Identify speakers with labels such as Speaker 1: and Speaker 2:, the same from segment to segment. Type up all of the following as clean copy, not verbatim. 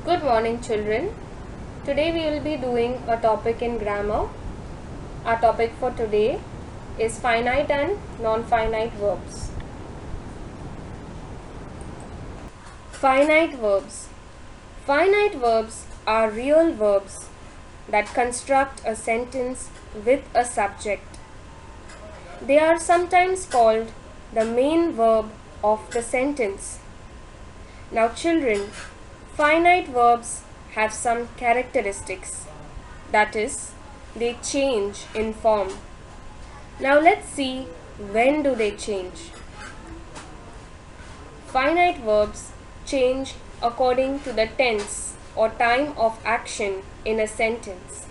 Speaker 1: Good morning, children. Today we will be doing a topic in grammar. Our topic for today is finite and non-finite verbs. Finite verbs. Finite verbs are real verbs that construct a sentence with a subject. They are sometimes called the main verb of the sentence. Now, children, finite verbs have some characteristics. That is, they change in form. Now let's see when do they change. Finite verbs change according to the tense or time of action in a sentence.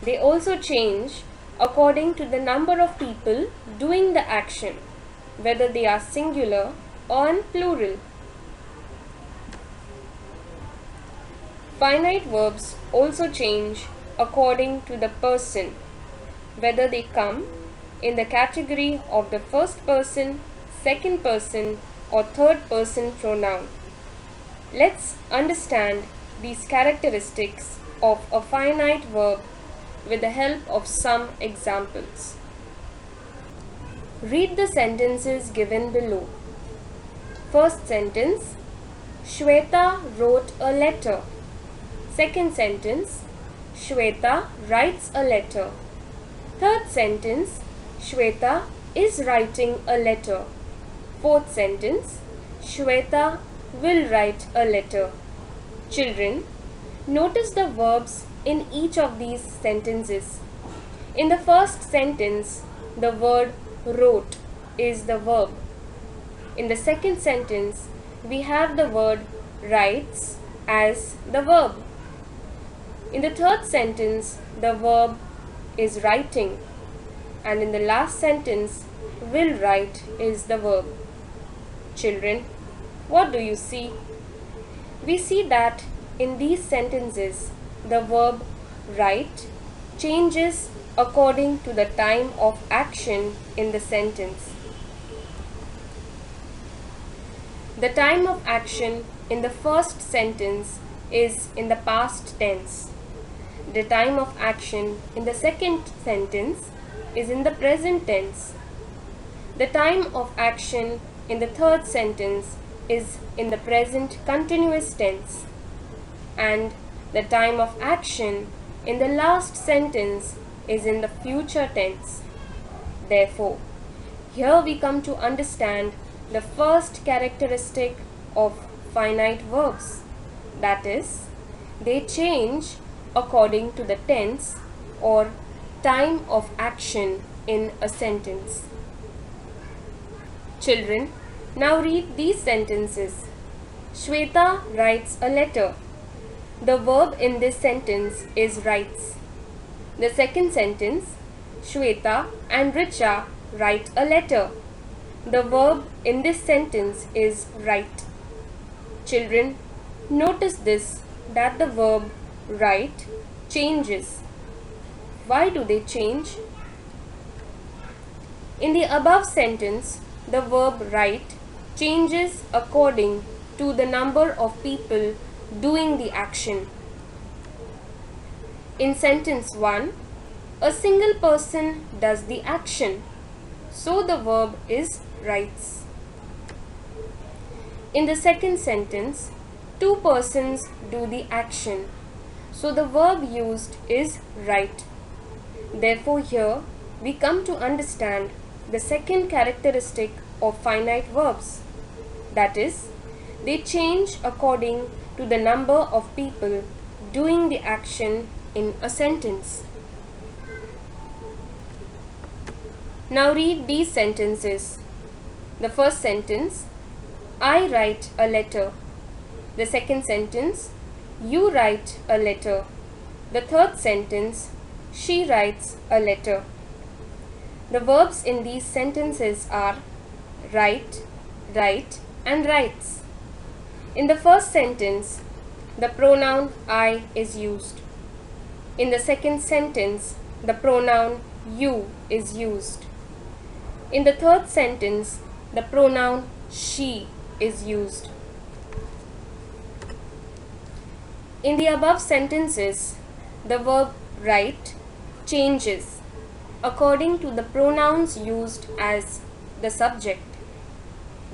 Speaker 1: They also change according to the number of people doing the action, whether they are singular or plural. Finite verbs also change according to the person, whether they come in the category of the first person, second person, or third person pronoun. Let's understand these characteristics of a finite verb with the help of some examples. Read the sentences given below. First sentence, Shweta wrote a letter. Second sentence, Shweta writes a letter. Third sentence, Shweta is writing a letter. Fourth sentence, Shweta will write a letter. Children, notice the verbs in each of these sentences. In the first sentence, the word wrote is the verb. In the second sentence, we have the word writes as the verb. In the third sentence, the verb is writing, and in the last sentence, will write is the verb. Children, what do you see? We see that in these sentences, the verb write changes according to the time of action in the sentence. The time of action in the first sentence is in the past tense. The time of action in the second sentence is in the present tense. The time of action in the third sentence is in the present continuous tense. And the time of action in the last sentence is in the future tense. Therefore, here we come to understand the first characteristic of finite verbs. That is, they change according to the tense or time of action in a sentence. Children, now read these sentences. Shweta writes a letter. The verb in this sentence is writes. The second sentence, Shweta and Richa write a letter. The verb in this sentence is write. Children, notice this that the verb write changes. Why do they change? In the above sentence, the verb write changes according to the number of people doing the action. In sentence 1, a single person does the action, so the verb is writes. In the second sentence, two persons do the action, so the verb used is write. Therefore, here we come to understand the second characteristic of finite verbs. That is, they change according to the number of people doing the action in a sentence. Now read these sentences. The first sentence, I write a letter. The second sentence, you write a letter. The third sentence, she writes a letter. The verbs in these sentences are write, write, and writes. In the first sentence, the pronoun I is used. In the second sentence, the pronoun you is used. In the third sentence, the pronoun she is used. In the above sentences, the verb write changes according to the pronouns used as the subject.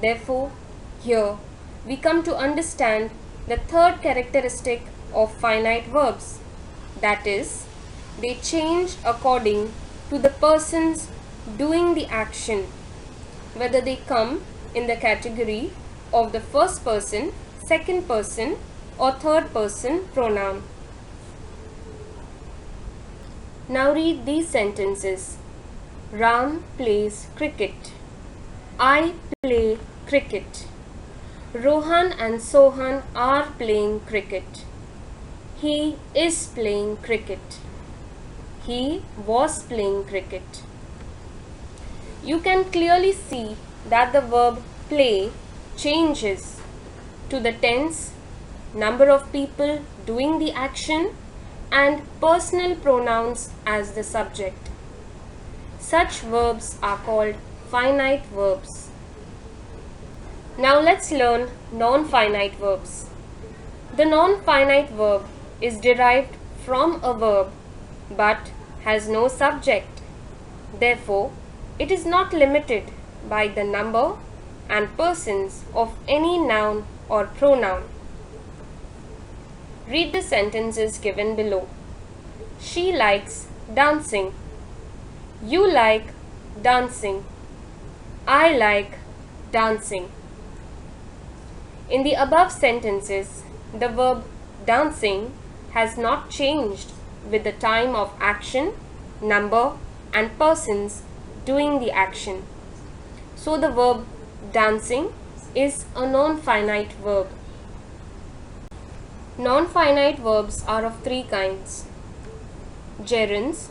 Speaker 1: Therefore, here we come to understand the third characteristic of finite verbs, that is, they change according to the persons doing the action, whether they come in the category of the first person, second person, or third person pronoun. Now read these sentences. Ram plays cricket. I play cricket. Rohan and Sohan are playing cricket. He is playing cricket. He was playing cricket. You can clearly see that the verb play changes to the tense, number of people doing the action, and personal pronouns as the subject. Such verbs are called finite verbs. Now let's learn non-finite verbs. The non-finite verb is derived from a verb but has no subject. Therefore, it is not limited by the number and persons of any noun or pronoun. Read the sentences given below. She likes dancing. You like dancing. I like dancing. In the above sentences, the verb dancing has not changed with the time of action, number, and persons doing the action. So the verb dancing is a non-finite verb. Non-finite verbs are of three kinds. Gerunds.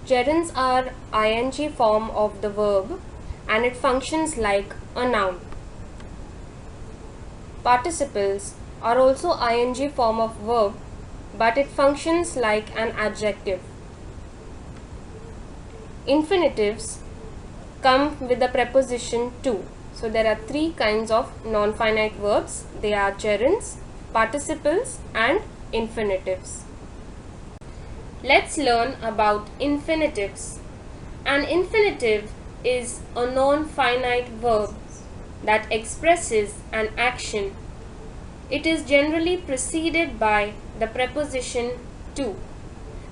Speaker 1: Gerunds are ing form of the verb and it functions like a noun. Participles are also ing form of verb but it functions like an adjective. Infinitives come with the preposition to. So there are three kinds of non-finite verbs. They are gerunds, participles, and infinitives. Let's learn about infinitives. An infinitive is a non-finite verb that expresses an action. It is generally preceded by the preposition to.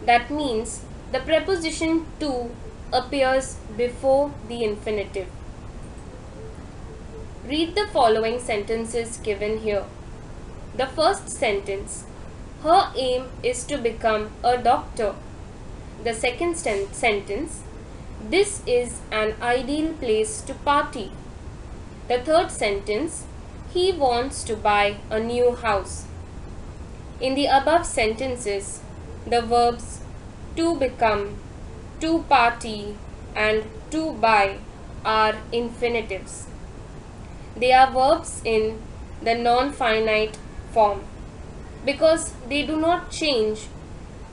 Speaker 1: That means the preposition to appears before the infinitive. Read the following sentences given here. The first sentence, her aim is to become a doctor. The second sentence, this is an ideal place to party. The third sentence, he wants to buy a new house. In the above sentences, the verbs to become, to party, and to buy are infinitives. They are verbs in the non-finite form because they do not change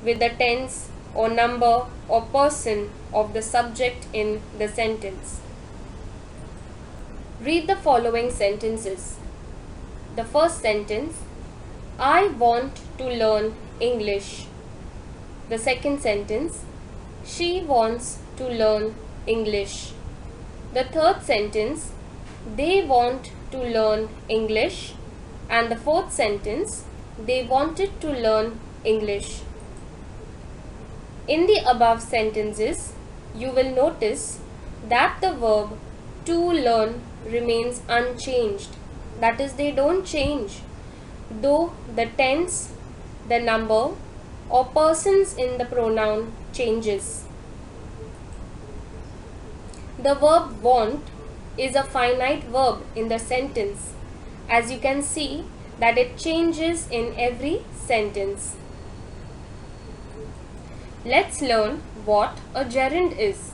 Speaker 1: with the tense or number or person of the subject in the sentence. Read the following sentences. The first sentence, I want to learn English. The second sentence, she wants to learn English. The third sentence, they want to learn English. And the fourth sentence, they wanted to learn English. In the above sentences, you will notice that the verb to learn remains unchanged. That is, they don't change, though the tense, the number, or persons in the pronoun changes. The verb want is a finite verb in the sentence. As you can see that it changes in every sentence. Let's learn what a gerund is.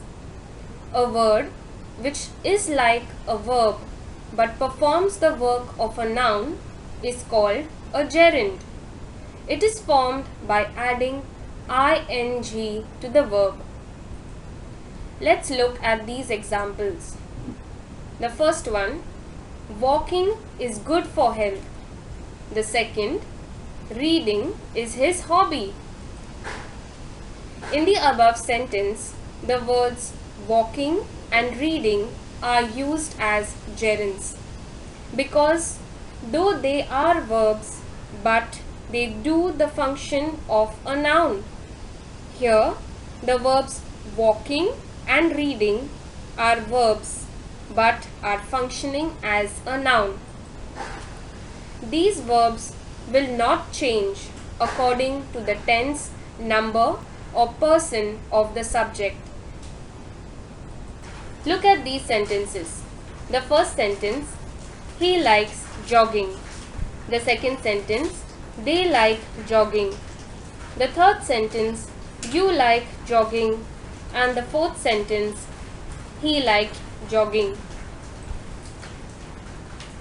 Speaker 1: A word which is like a verb but performs the work of a noun is called a gerund. It is formed by adding ing to the verb. Let's look at these examples. The first one, walking is good for health. The second, reading is his hobby. In the above sentence, the words walking and reading are used as gerunds because though they are verbs, but they do the function of a noun. Here, the verbs walking and reading are verbs but are functioning as a noun. These verbs will not change according to the tense, number or person of the subject. Look at these sentences. The first sentence, he likes jogging. The second sentence, they like jogging. The third sentence, you like jogging. And the fourth sentence, he liked jogging.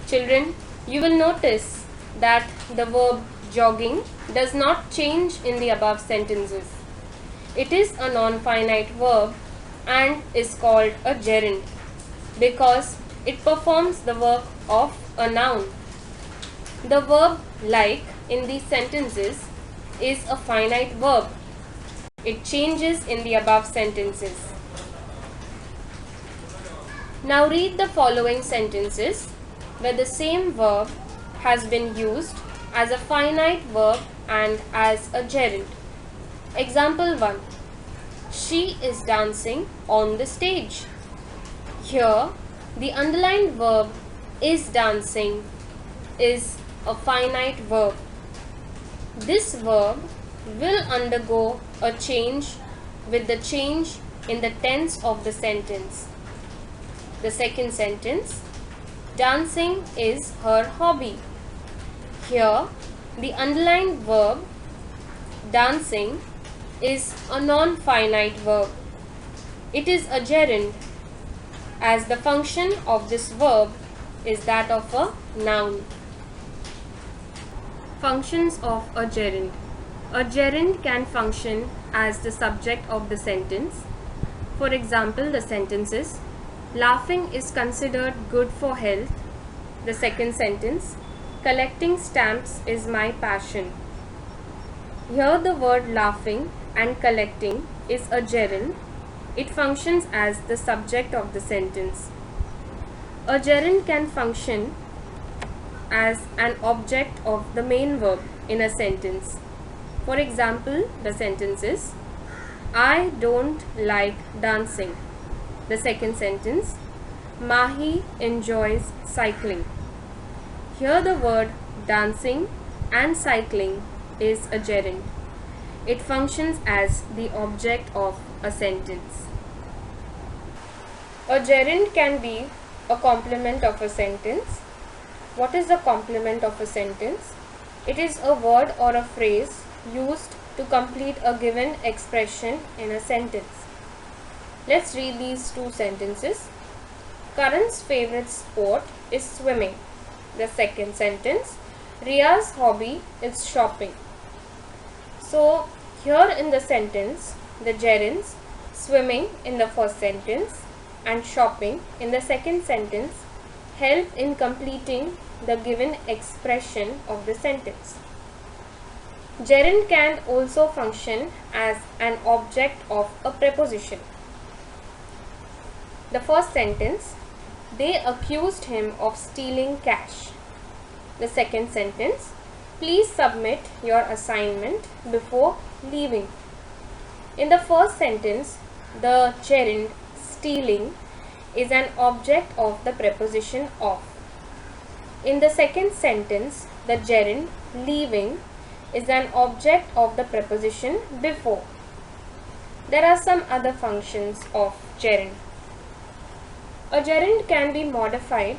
Speaker 1: Children, you will notice that the verb jogging does not change in the above sentences. It is a non-finite verb and is called a gerund because it performs the work of a noun. The verb like in these sentences is a finite verb. It changes in the above sentences. Now read the following sentences where the same verb has been used as a finite verb and as a gerund. Example 1. She is dancing on the stage. Here, the underlined verb is dancing is a finite verb. This verb will undergo a change with the change in the tense of the sentence. The second sentence, dancing is her hobby. Here, the underlined verb dancing is a non-finite verb. It is a gerund as the function of this verb is that of a noun. Functions of a gerund. A gerund can function as the subject of the sentence. For example, the sentences, laughing is considered good for health. The second sentence, collecting stamps is my passion. Here the word laughing and collecting is a gerund. It functions as the subject of the sentence. A gerund can function as an object of the main verb in a sentence. For example, the sentence is, I don't like dancing. The second sentence, Mahi enjoys cycling. Here the word dancing and cycling is a gerund. It functions as the object of a sentence. A gerund can be a complement of a sentence. What is the complement of a sentence? It is a word or a phrase used to complete a given expression in a sentence. Let's read these two sentences. Karan's favorite sport is swimming. The second sentence, Riya's hobby is shopping. So, here in the sentence, the gerunds swimming in the first sentence and shopping in the second sentence help in completing the given expression of the sentence. Gerund can also function as an object of a preposition. The first sentence, they accused him of stealing cash. The second sentence, please submit your assignment before leaving. In the first sentence, the gerund stealing is an object of the preposition of. In the second sentence, the gerund leaving is an object of the preposition before. There are some other functions of gerund. A gerund can be modified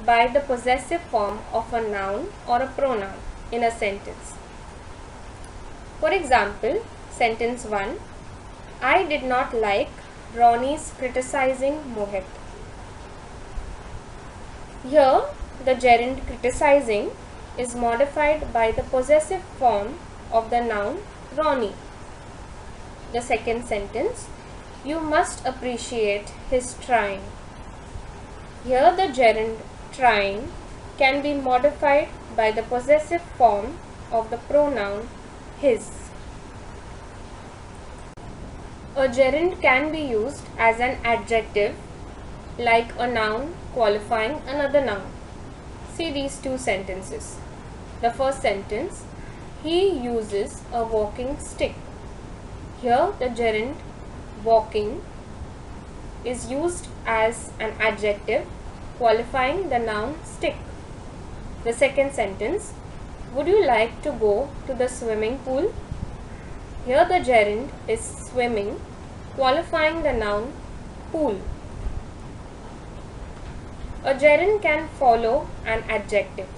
Speaker 1: by the possessive form of a noun or a pronoun in a sentence. For example, sentence 1, I did not like Ronnie's criticizing Mohit. Here, the gerund criticizing is modified by the possessive form of the noun Ronnie. The second sentence, you must appreciate his trying. Here the gerund trying can be modified by the possessive form of the pronoun his. A gerund can be used as an adjective, like a noun qualifying another noun. See these two sentences. The first sentence, he uses a walking stick. Here the gerund walking is used as an adjective qualifying the noun stick. The second sentence, would you like to go to the swimming pool? Here the gerund is swimming qualifying the noun pool. A gerund can follow an adjective.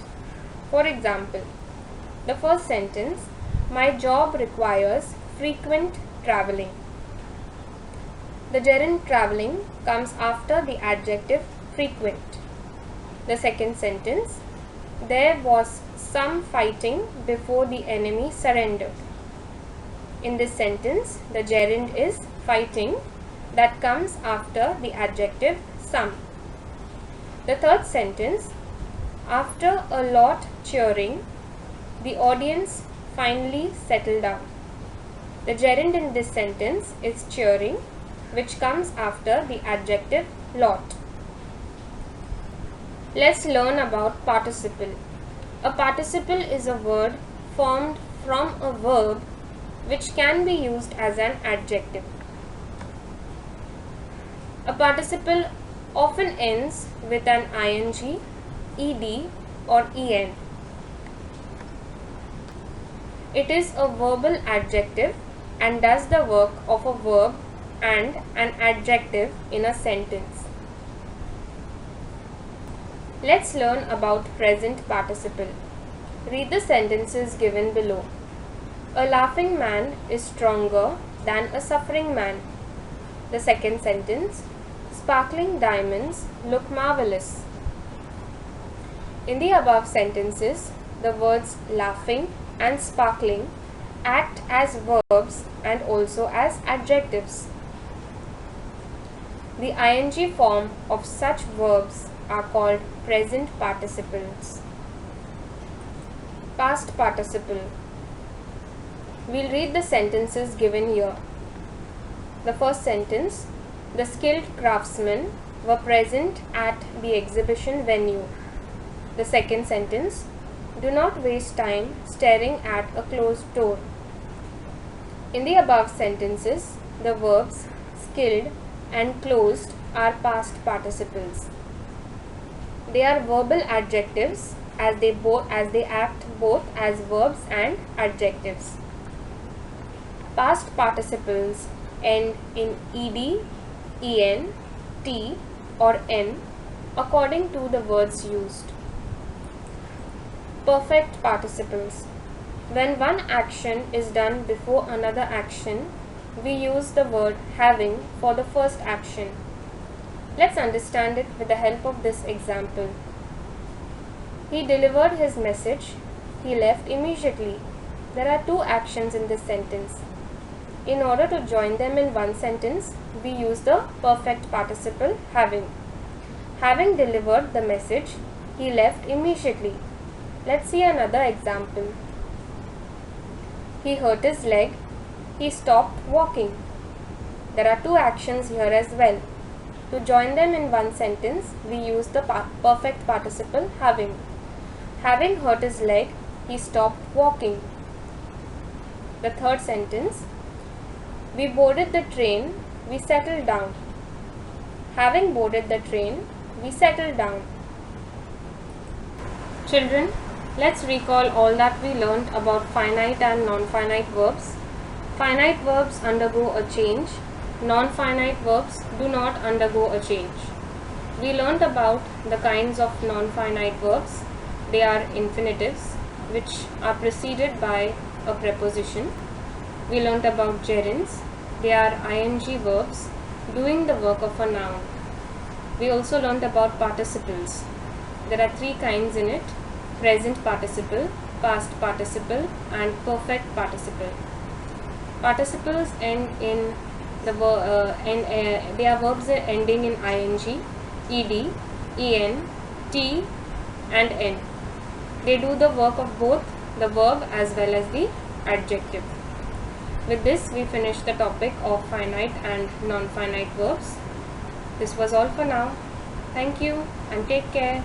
Speaker 1: For example, the first sentence, my job requires frequent traveling. The gerund traveling comes after the adjective frequent. The second sentence, there was some fighting before the enemy surrendered. In this sentence, the gerund is fighting that comes after the adjective some. The third sentence, after a lot cheering, the audience finally settled down. The gerund in this sentence is cheering, which comes after the adjective lot. Let's learn about participle. A participle is a word formed from a verb which can be used as an adjective. A participle often ends with an ing, ed or en. It is a verbal adjective and does the work of a verb and an adjective in a sentence. Let's learn about present participle. Read the sentences given below. A laughing man is stronger than a suffering man. The second sentence, sparkling diamonds look marvelous. In the above sentences, the words laughing and sparkling act as verbs and also as adjectives. The ing form of such verbs are called present participles. Past participle. We'll read the sentences given here. The first sentence, the skilled craftsmen were present at the exhibition venue. The second sentence, do not waste time staring at a closed door. In the above sentences, the verbs skilled and closed are past participles. They are verbal adjectives as they act both as verbs and adjectives. Past participles end in ed, en, t or n according to the words used. Perfect participles. When one action is done before another action, we use the word having for the first action. Let's understand it with the help of this example. He delivered his message. He left immediately. There are two actions in this sentence. In order to join them in one sentence, we use the perfect participle having. Having delivered the message, he left immediately. Let's see another example. He hurt his leg. He stopped walking. There are two actions here as well. To join them in one sentence, we use the perfect participle having. Having hurt his leg, he stopped walking. The third sentence, we boarded the train, we settled down. Having boarded the train, we settled down. Children, let's recall all that we learnt about finite and non-finite verbs. Finite verbs undergo a change. Non-finite verbs do not undergo a change. We learnt about the kinds of non-finite verbs. They are infinitives, which are preceded by a preposition. We learnt about gerunds. They are ing verbs doing the work of a noun. We also learnt about participles. There are three kinds in it: present participle, past participle and perfect participle. Participles end in they are verbs ending in ing, ed, en, t and n. They do the work of both the verb as well as the adjective. With this, we finish the topic of finite and non-finite verbs. This was all for now. Thank you and take care.